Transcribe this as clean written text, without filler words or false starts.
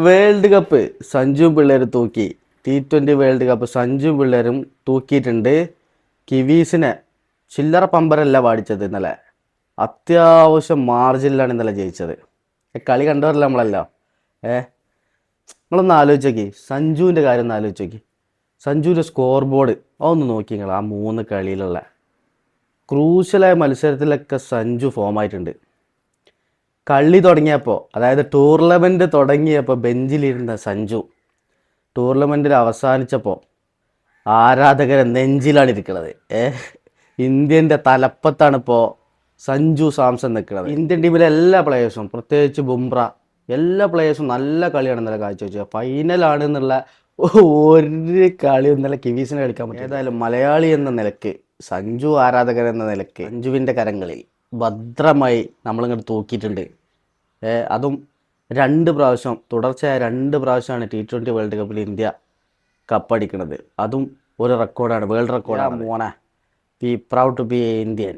World cup Sanju പിള്ളേർ തൂക്കി. T20 world cup Sanju പിള്ളേരും തൂക്കിയിട്ടുണ്ട്. കിവീസിനെ ചില്ലറ പമ്പരല്ല പാടിച്ചത് ഇന്നലെ. അത്യാവശ്യം മാർജിനിലാണ് ഇന്നലെ ജയിച്ചത്. കളി കണ്ടവരല്ല നമ്മളല്ലോ. നിങ്ങളൊന്ന് ആലോചിച്ച് നോക്കി, സഞ്ജുവിൻ്റെ കാര്യം ഒന്ന് ആലോചിച്ച് നോക്കി. സഞ്ജുവിൻ്റെ സ്കോർ ബോർഡ് അതൊന്ന് നോക്കി നിങ്ങൾ. ആ 3 കളിയിലുള്ള ക്രൂഷ്യലായ മത്സരത്തിലൊക്കെ സഞ്ജു ഫോമായിട്ടുണ്ട്. കളി തുടങ്ങിയപ്പോൾ, അതായത് ടൂർണമെൻറ്റ് തുടങ്ങിയപ്പോൾ ബെഞ്ചിലിരുന്ന സഞ്ജു ടൂർണമെൻറ്റിൽ അവസാനിച്ചപ്പോൾ ആരാധകരെ നെഞ്ചിലാണ് ഇരിക്കുന്നത്. ഇന്ത്യൻ്റെ തലപ്പത്താണ് ഇപ്പോൾ സഞ്ജു സാംസൺ നിൽക്കുന്നത്. ഇന്ത്യൻ ടീമിലെ എല്ലാ പ്ലേയേഴ്സും, പ്രത്യേകിച്ച് ബുംറ, എല്ലാ പ്ലേയേഴ്സും നല്ല കളിയാണ് ഇന്നലെ കാഴ്ചവെച്ചത്. ഫൈനലാണ് എന്നുള്ള ഒരു കളി ഇന്നലെ കിവീസിനെ കളിക്കാൻ പറ്റും. ഏതായാലും മലയാളി എന്ന നിലയ്ക്ക്, സഞ്ജു ആരാധകർ എന്ന നിലയ്ക്ക് സഞ്ജുവിൻ്റെ കരങ്ങളിൽ ഭദ്രമായി നമ്മളിങ്ങോട്ട് തൂക്കിയിട്ടുണ്ട്. അതും 2 പ്രാവശ്യം, തുടർച്ചയായ 2 പ്രാവശ്യമാണ് T20 വേൾഡ് കപ്പിൽ ഇന്ത്യ കപ്പടിക്കുന്നത്. അതും ഒരു റെക്കോർഡാണ്, വേൾഡ് റെക്കോർഡാണ്. മോനെ, be proud to be Indian.